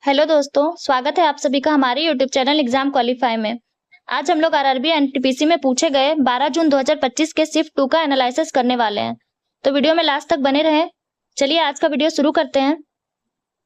Hello दोस्तों, स्वागत है आप सभी का हमारे यूट्यूब चैनल एग्जाम क्वालिफाई में। आज हम लोग आरआरबी एनटीपीसी में पूछे गए 12 जून 2025 के शिफ्ट 2 का एनालिसिस करने वाले हैं। तो वीडियो में लास्ट तक बने रहें। चलिए आज का वीडियो शुरू करते हैं।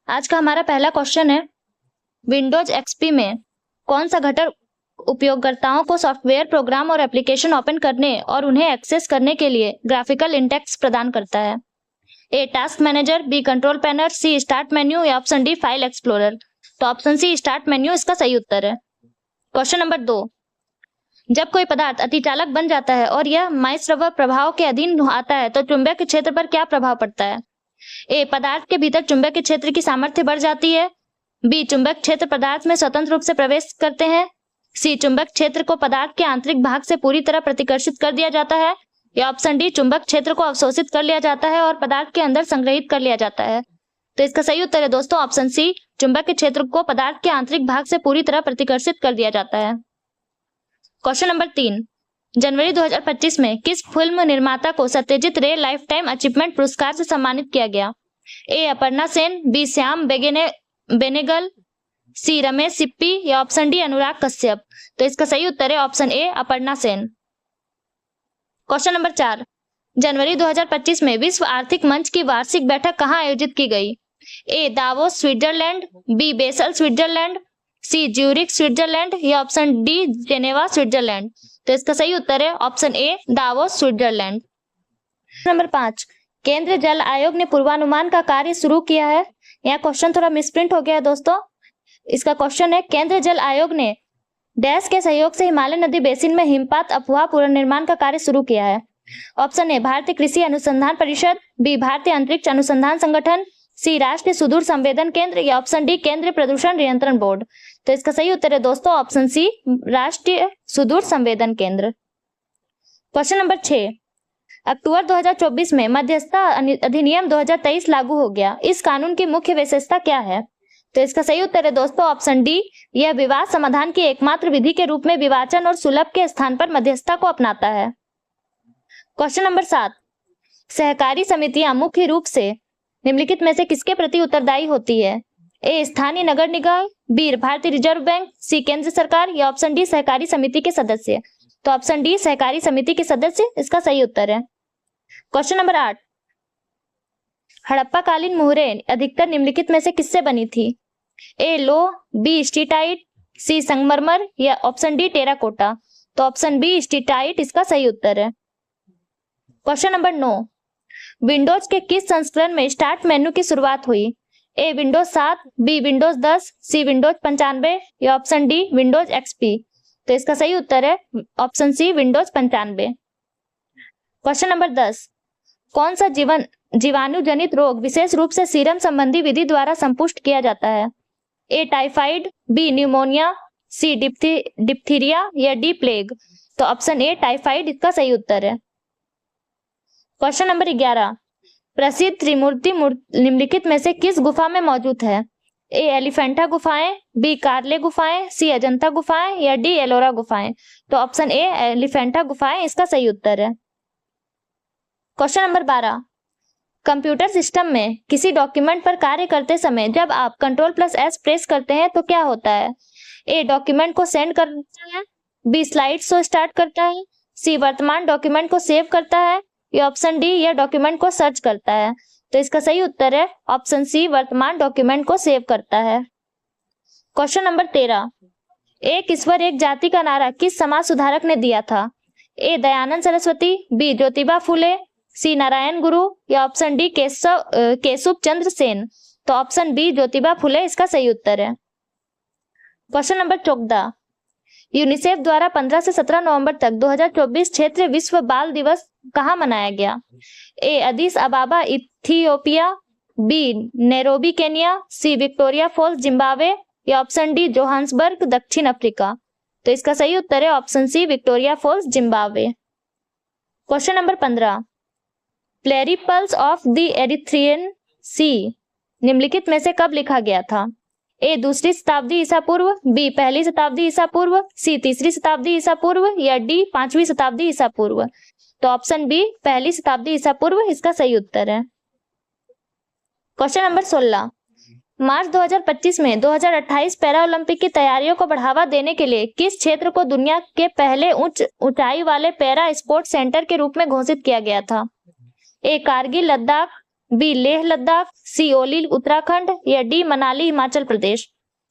आज का हमारा पहला क्वेश्चन है, विंडोज एक्सपी में कौन सा घटक उपयोगकर्ताओं को सॉफ्टवेयर प्रोग्राम और एप्लीकेशन ओपन करने और उन्हें एक्सेस करने के लिए ग्राफिकल इंडेक्स प्रदान करता है? A task manager, B control panel, C start menu या ऑप्शन डी फाइल एक्सप्लोरर। तो ऑप्शन सी स्टार्ट मेन्यू इसका सही उत्तर है। क्वेश्चन नंबर 2, जब कोई पदार्थ अतिचालक बन जाता है और यह माइस्रवर प्रभाव के अधीन आता है तो चुंबकीय क्षेत्र पर क्या प्रभाव पड़ता है? ए पदार्थ के भीतर चुंबकीय क्षेत्र की सामर्थ्य बढ़ जाती है, बी चुंबक क्षेत्र पदार्थ में स्वतंत्र रूप से प्रवेश करते हैं, सी चुंबक क्षेत्र को पदार्थ के आंतरिक भाग से पूरी तरह प्रतिकर्षित कर दिया जाता है, या ऑप्शन डी चुंबक क्षेत्र को अवशोषित कर लिया जाता है और पदार्थ के अंदर संग्रहित कर लिया जाता है। तो इसका सही उत्तर है दोस्तों ऑप्शन सी, चुंबक के क्षेत्र को पदार्थ के आंतरिक भाग से पूरी तरह प्रतिकर्षित कर दिया जाता है। क्वेश्चन नंबर 3, जनवरी 2025 में किस फिल्म निर्माता को सत्यजीत रे लाइफ टाइम अचीवमेंट पुरस्कार से सम्मानित किया गया? ए अपर्णा सेन, बी श्याम बेनेगल, सी रमेश सिप्पी या ऑप्शन डी अनुराग कश्यप। तो इसका सही उत्तर है ऑप्शन ए अपर्णा सेन। क्वेश्चन नंबर 4, जनवरी 2025 में विश्व आर्थिक मंच की वार्षिक बैठक कहां आयोजित की गई? A Davos Switzerland, B Basel Switzerland, C Zurich Switzerland या ऑप्शन डी जेनेवा स्विट्जरलैंड। तो इसका सही उत्तर है option A Davos Switzerland. Number 5, केंद्रीय जल आयोग ने पूर्वानुमान का कार्य शुरू किया है। यहाँ क्वेश्चन थोड़ा मिसप्रिंट हो गया है दोस्तों। इसका क्वेश्चन है, केंद्रीय जल आयोग ने डैश के सहयोग से हिमालय नदी बेसिन में हिमपात अफवाह पुनर्निर्माण का कार्य शुरू किया है। ऑप्शन ए भारतीय कृषि अनुसंधान परिषद, बी भारतीय अंतरिक्ष अनुसंधान संगठन, सी राष्ट्रीय सुदूर संवेदन केंद्र या ऑप्शन डी केंद्रीय प्रदूषण नियंत्रण बोर्ड। तो इसका सही उत्तर है दोस्तों ऑप्शन सी राष्ट्रीय सुदूर संवेदन केंद्र। क्वेश्चन नंबर 6, अक्टूबर 2024 में मध्यस्थता अधिनियम 2023 लागू हो गया। इस कानून की मुख्य विशेषता क्या है? तो इसका सही उत्तर है दोस्तों ऑप्शन डी, यह विवाद समाधान की एकमात्र विधि के रूप में विवाचन और सुलभ के स्थान पर मध्यस्थता को अपनाता है। क्वेश्चन नंबर 7, सहकारी समितियां मुख्य रूप से निम्नलिखित में से किसके प्रति उत्तरदायी होती है? ए स्थानीय नगर निकाय, बी भारतीय रिजर्व बैंक, सी केंद्र सरकार या ऑप्शन डी सहकारी समिति के सदस्य। तो ऑप्शन डी सहकारी समिति के सदस्य इसका सही उत्तर है। क्वेश्चन नंबर 8, हड़प्पा कालीन मुहरें अधिकतर निम्नलिखित में से किससे बनी थी? ए लो, बी स्टीटाइट, सी संगमरमर या ऑप्शन डी टेराकोटा। तो ऑप्शन बी स्टीटाइट इसका सही उत्तर है। क्वेश्चन नंबर 9, विंडोज के किस संस्करण में स्टार्ट मेन्यू की शुरुआत हुई? ए विंडोज 7, बी विंडोज 10, सी विंडोज 95 या ऑप्शन डी विंडोज एक्सपी। तो इसका सही उत्तर है option C Windows 95। Question number 10, कौन सा जीवाणु जनित रोग विशेष रूप से सीरम संबंधी विधि द्वारा संपुष्ट किया जाता है? ए टाइफाइड, बी न्यूमोनिया, सी डिप्थीरिया या डी प्लेग। तो ऑप्शन ए टाइफाइड इसका सही उत्तर है। क्वेश्चन नंबर 11, प्रसिद्ध त्रिमूर्ति निम्नलिखित में से किस गुफा में मौजूद है? ए एलिफेंटा गुफाएं, बी कार्ले गुफाएं, सी अजंता गुफाएं या डी एलोरा गुफाएं। तो ऑप्शन ए एलिफेंटा गुफाएं इसका सही उत्तर है। क्वेश्चन नंबर 12, कंप्यूटर सिस्टम में किसी डॉक्यूमेंट पर कार्य करते समय जब आप Ctrl+S प्रेस करते हैं तो क्या होता है? ए डॉक्यूमेंट को सेंड करता है, बी स्लाइड शो स्टार्ट करता है, सी वर्तमान डॉक्यूमेंट को सेव करता है या ऑप्शन डी या डॉक्यूमेंट को सर्च करता है। तो इसका सही उत्तर है ऑप्शन सी वर्तमान डॉक्यूमेंट को सेव करता है। क्वेश्चन नंबर 13, एक ईश्वर एक जाति का नारा किस समाज सुधारक ने दिया था? ए दयानंद सरस्वती, बी ज्योतिबा फुले, सी नारायण गुरु या ऑप्शन डी केशव चंद्र सेन। तो ऑप्शन बी ज्योतिबा फुले इसका सही उत्तर है। क्वेश्चन नंबर 14, यूनिसेफ द्वारा 15 से 17 नवंबर तक 2024 क्षेत्रीय विश्व बाल दिवस कहां मनाया गया? A Addis Ababa Ethiopia, B Nairobi Kenya, C Victoria Falls Zimbabwe या ऑप्शन डी जोहान्सबर्ग दक्षिण अफ्रीका। तो इसका सही उत्तर है option C Victoria Falls Zimbabwe. Question number 15, Periplus of the Erythraean Sea निम्नलिखित में से कब लिखा गया था? ए दूसरी शताब्दी ईसा पूर्व, बी पहली शताब्दी ईसा पूर्व, सी तीसरी शताब्दी ईसा पूर्व या डी 5वीं शताब्दी ईसा पूर्व। तो ऑप्शन बी पहली शताब्दी ईसा पूर्व इसका सही उत्तर है। क्वेश्चन नंबर 16, मार्च 2025 में 2028 पैरा ओलंपिक की तैयारियों को बढ़ावा देने के लिए किस क्षेत्र को दुनिया के पहले उच्च ऊंचाई वाले पैरा स्पोर्ट्स सेंटर के रूप में घोषित किया गया था? ए कारगिल लद्दाख, बी लेह लद्दाख, सी ओली उत्तराखंड या डी मनाली हिमाचल प्रदेश।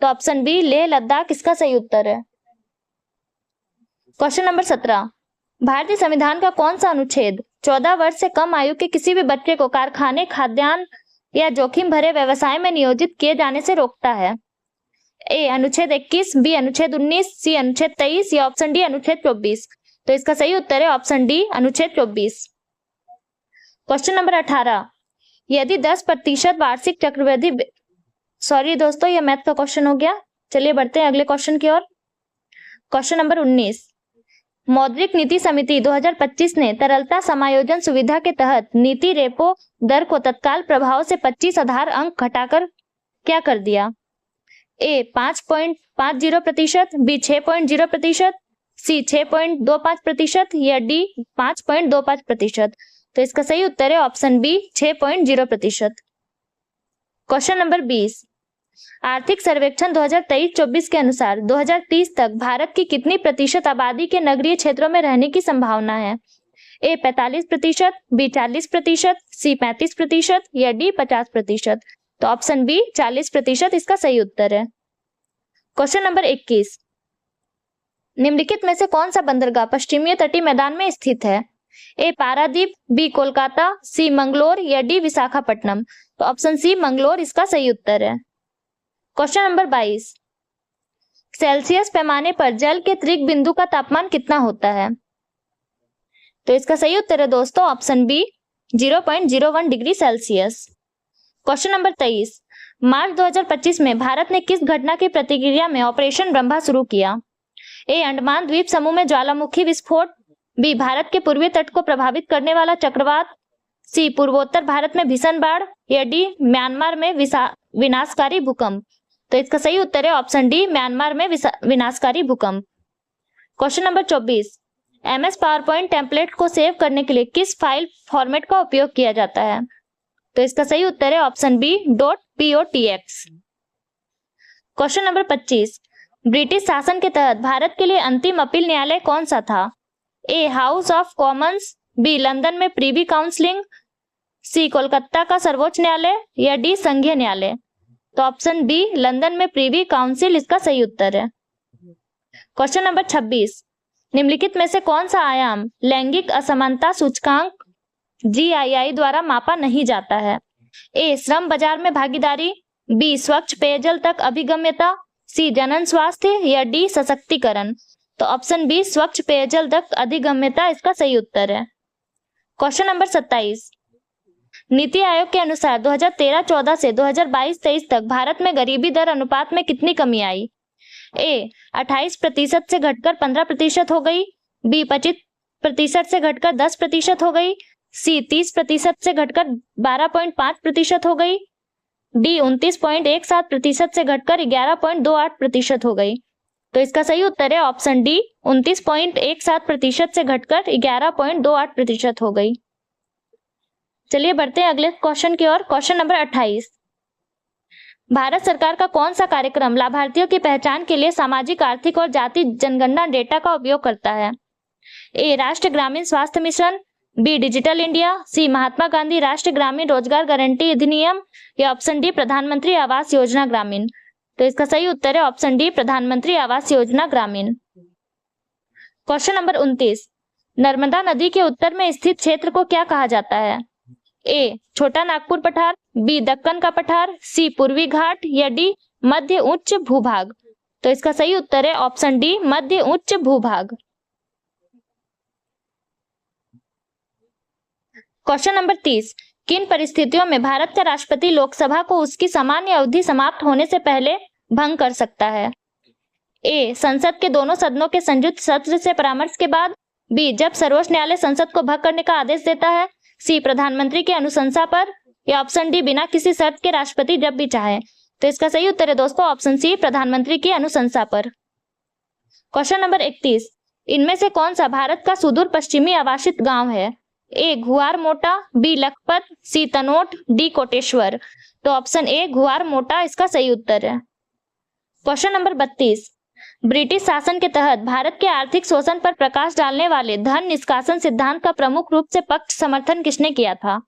तो ऑप्शन बी लेह लद्दाख इसका सही उत्तर है। क्वेश्चन नंबर 17, भारतीय संविधान का कौन सा अनुच्छेद 14 वर्ष से कम आयु के किसी भी बच्चे को कारखाने, खाद्यान्न या जोखिम भरे व्यवसाय में नियोजित किए जाने से रोकता है? ए अनुच्छेद 21, बी अनुच्छेद 19, सी अनुच्छेद 23 या ऑप्शन डी अनुच्छेद 24। तो इसका सही उत्तर है ऑप्शन डी अनुच्छेद 24। क्वेश्चन नंबर 18, यदि 10% वार्षिक चक्रवृद्धि, सॉरी दोस्तों ये मैथ का क्वेश्चन हो गया। चलिए बढ़ते हैं अगले क्वेश्चन की ओर। क्वेश्चन नंबर 19, मौद्रिक नीति समिति 2025 ने तरलता समायोजन सुविधा के तहत नीति रेपो दर को तत्काल प्रभाव से 25 आधार अंक घटाकर क्या कर दिया? ए 5.50%, बी 6.0%, सी 6.25% या डी 5.25%। तो इसका सही उत्तर है ऑप्शन बी 6.0%। क्वेश्चन नंबर 20, आर्थिक सर्वेक्षण 2023-24 के अनुसार 2030 तक भारत की कितनी प्रतिशत आबादी के नगरीय क्षेत्रों में रहने की संभावना है? ए 45%, बी 40%, सी 35% या डी 50%। तो ऑप्शन बी 40% इसका सही उत्तर है। क्वेश्चन नंबर 21, निम्नलिखित में से कौन सा बंदरगाह पश्चिमी तटीय मैदान में स्थित है? ए पारादीप, बी कोलकाता, सी मंगलोर या डी विशाखापट्टनम। तो ऑप्शन सी मंगलोर इसका सही उत्तर है। क्वेश्चन नंबर 22, सेल्सियस पैमाने पर जल के त्रिक बिंदु का तापमान कितना होता है? तो इसका सही उत्तर है दोस्तों option B 0.01 degree Celsius. Question number 23, मार्च 2025 में भारत ने किस घटना की प्रतिक्रिया में ऑपरेशन ब्रह्मा शुरू किया? ए अंडमान द्वीप समूह में ज्वालामुखी विस्फोट, बी भारत के पूर्वी तट को प्रभावित करने वाला चक्रवात, सी पूर्वोत्तर भारत में भीषण बाढ़ या डी म्यांमार में विनाशकारी भूकंप। तो इसका सही उत्तर है ऑप्शन डी म्यांमार में विनाशकारी भूकंप। Question number 24, MS PowerPoint template को सेव करने के लिए किस फाइल फॉर्मेट का उपयोग किया जाता है? तो इसका सही उत्तर है option B .potx। Question number 25, British शासन के तहत भारत के लिए अंतिम अपील न्यायालय कौन सा था? A House of Commons, B London में प्रीवी काउंसिलिंग, सी कोलकाता का सर्वोच्च न्यायालय या डी संघीय न्यायालय। तो ऑप्शन बी लंदन में प्रीवी काउंसिल इसका सही उत्तर है। क्वेश्चन नंबर 26, निम्नलिखित में से कौन सा आयाम लैंगिक असमानता सूचकांक GII द्वारा मापा नहीं जाता है? ए श्रम बाजार में भागीदारी, बी स्वच्छ पेयजल तक अभिगम्यता, सी जनन स्वास्थ्य या डी सशक्तिकरण। तो ऑप्शन बी स्वच्छ पेयजल तक अधिगम्यता इसका सही उत्तर है। क्वेश्चन नंबर 27, नीति आयोग के अनुसार 2013-14 से 2022-23 तक भारत में गरीबी दर अनुपात में कितनी कमी आई? ए 28% से घटकर 15% हो गई, बी 25% से घटकर 10% हो गई, सी 30% से घटकर 12.5% हो गई, डी 29.17% से घटकर 11.28% हो गई। तो इसका सही उत्तर है ऑप्शन डी 29.17% से घटकर 11.28% हो गई। चलिए बढ़ते हैं अगले क्वेश्चन की ओर। क्वेश्चन नंबर 28, भारत सरकार का कौन सा कार्यक्रम लाभार्थियों की पहचान के लिए सामाजिक, आर्थिक और जाति जनगणना डेटा का उपयोग करता है? ए राष्ट्रीय ग्रामीण स्वास्थ्य मिशन, बी डिजिटल इंडिया, सी महात्मा गांधी राष्ट्रीय ग्रामीण रोजगार गारंटी अधिनियम या ऑप्शन डी प्रधानमंत्री आवास योजना ग्रामीण। तो इसका सही उत्तर है ऑप्शन डी प्रधानमंत्री आवास योजना ग्रामीण। क्वेश्चन नंबर 29, नर्मदा नदी के उत्तर में स्थित क्षेत्र को क्या कहा जाता है? ए छोटा नागपुर पठार, बी दक्कन का पठार, सी पूर्वी घाट या डी मध्य उच्च भूभाग। तो इसका सही उत्तर है ऑप्शन डी मध्य उच्च भूभाग। क्वेश्चन नंबर 30, किन परिस्थितियों में भारत का राष्ट्रपति लोकसभा को उसकी सामान्य अवधि समाप्त होने से पहले भंग कर सकता है? ए संसद के दोनों सदनों के संयुक्त सत्र से परामर्श के बाद, बी जब सर्वोच्च न्यायालय संसद को भंग करने का आदेश देता है, सी प्रधानमंत्री की अनुशंसा पर या ऑप्शन डी बिना किसी शर्त के राष्ट्रपति जब भी चाहे। तो इसका सही उत्तर है दोस्तों ऑप्शन सी प्रधानमंत्री की अनुशंसा पर। क्वेश्चन नंबर 31, इनमें से कौन सा भारत का सुदूर पश्चिमी आवासित गांव है? ए घुआर मोटा, बी लखपत, सी तनोट, डी कोटेश्वर। तो ऑप्शन ए घुआर मोटा इसका सही उत्तर है। क्वेश्चन नंबर 32, ब्रिटिश शासन के तहत भारत के आर्थिक शोषण पर प्रकाश डालने वाले धन निष्कासन सिद्धांत का प्रमुख रूप से पक्ष समर्थन किसने किया था?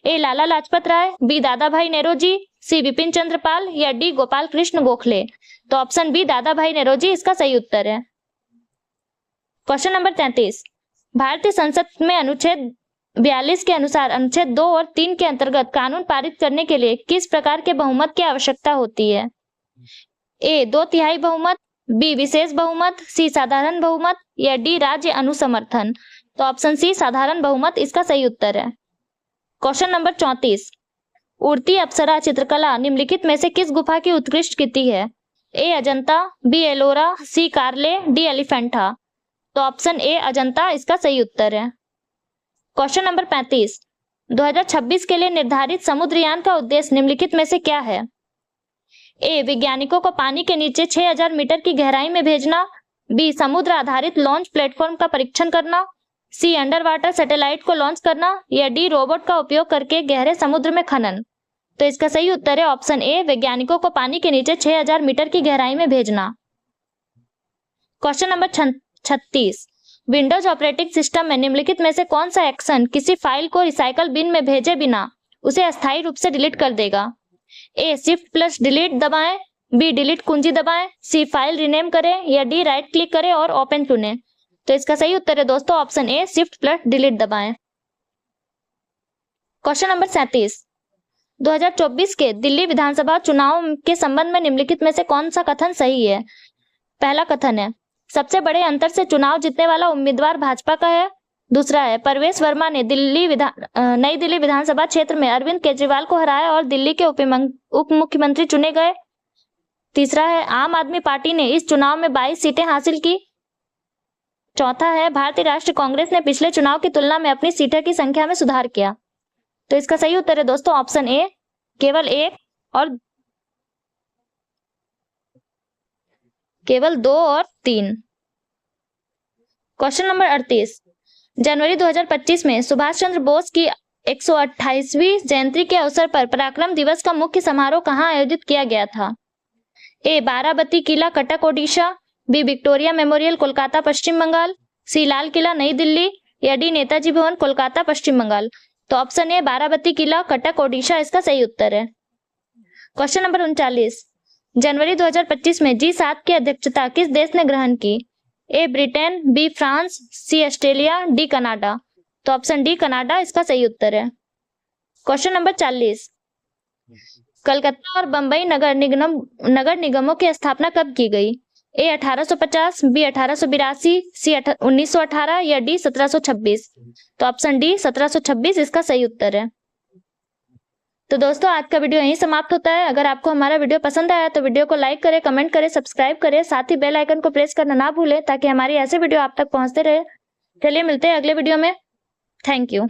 ए लाला लाजपत राय, बी दादा भाई नेरोजी, सी विपिन चंद्र पाल या डी गोपाल कृष्ण गोखले। तो ऑप्शन बी दादा भाई नेरोजी इसका सही उत्तर है। क्वेश्चन नंबर 33, भारतीय संसद में अनुच्छेद 42 के अनुसार अनुच्छेद 2 और 3 के अंतर्गत कानून पारित करने के लिए किस प्रकार के बहुमत की आवश्यकता होती है? ए 2/3 बहुमत, बी विशेष बहुमत, सी साधारण बहुमत या डी राज्य अनुसमर्थन। तो ऑप्शन सी साधारण बहुमत इसका सही उत्तर है। क्वेश्चन नंबर 34, उड़ती अप्सरा चित्रकला निम्नलिखित में से किस गुफा की उत्कृष्ट कृति है? ए अजंता, बी एलोरा, सी कार्ले, डी एलिफेंटा। तो ऑप्शन ए अजंता इसका सही उत्तर है। क्वेश्चन नंबर 35, 2026 के लिए निर्धारित समुद्रयान का उद्देश्य निम्नलिखित में से क्या है? ए वैज्ञानिकों को पानी के नीचे 6000 मीटर की गहराई में भेजना, बी समुद्र आधारित लॉन्च प्लेटफॉर्म का परीक्षण करना, सी अंडर वाटर सैटेलाइट को लॉन्च करना या डी रोबोट का उपयोग करके गहरे समुद्र में खनन। तो इसका सही उत्तर है ऑप्शन ए वैज्ञानिकों को पानी के नीचे 6000 मीटर की गहराई में भेजना। Question number 36, Windows operating system में निम्नलिखित में से कौन सा एक्शन किसी फाइल को रिसाइकल बिन में भेजे बिना उसे अस्थायी रूप से डिलीट कर देगा? ए शिफ्ट प्लस डिलीट दबाएं, बी डिलीट कुंजी दबाएं, सी फाइल रीनेम करें या डी राइट क्लिक करें और ओपन चुनें। तो इसका सही उत्तर है दोस्तों option A shift plus delete दबाएं। क्वेश्चन नंबर 37, 2024 के दिल्ली विधानसभा चुनाव के संबंध में निम्नलिखित में से कौन सा कथन सही है? पहला कथन है सबसे बड़े अंतर से चुनाव जीतने वाला उम्मीदवार भाजपा का है। दूसरा है परवेश वर्मा ने नई दिल्ली विधानसभा क्षेत्र में अरविंद केजरीवाल को हराया और दिल्ली के उप मुख्यमंत्री चुने गए। तीसरा है आम आदमी पार्टी ने इस चुनाव में 22 सीटें हासिल की। चौथा है भारतीय राष्ट्रीय कांग्रेस ने पिछले चुनाव की तुलना में अपनी सीटों की संख्या में सुधार किया। तो इसका सही उत्तर है दोस्तों ऑप्शन ए केवल 2 और 3। क्वेश्चन नंबर 38, जनवरी 2025 में सुभाष चंद्र बोस की 128वीं जयंती के अवसर पर पराक्रम दिवस का मुख्य समारोह कहां आयोजित किया गया था? ए बाराबती किला Cuttack Odisha, B Victoria Memorial Kolkata Paschim Bangal, C Lal Qila Nai Delhi या डी नेताजी भवन कोलकाता पश्चिम बंगाल। तो ऑप्शन ए बाराबती किला कटक ओडिशा इसका सही उत्तर है। क्वेश्चन नंबर 39, जनवरी 2025 में G7 की अध्यक्षता किस देश ने ग्रहण की? ए ब्रिटेन, बी फ्रांस, सी ऑस्ट्रेलिया, डी कनाडा। तो ऑप्शन डी कनाडा इसका सही उत्तर है। क्वेश्चन नंबर 40, कलकत्ता और बंबई नगर निगमों की स्थापना कब की गई? ए 1850, बी 1882, सी 1918 या डी 1726। तो ऑप्शन डी 1726 इसका सही उत्तर है। तो दोस्तों आज का वीडियो यहीं समाप्त होता है। अगर आपको हमारा वीडियो पसंद आया तो वीडियो को लाइक करें, कमेंट करें, सब्सक्राइब करें, साथ ही बेल आइकन को प्रेस करना ना भूलें ताकि हमारी ऐसे वीडियो आप तक पहुंचते रहे। चलिए मिलते हैं अगले वीडियो में। Thank you.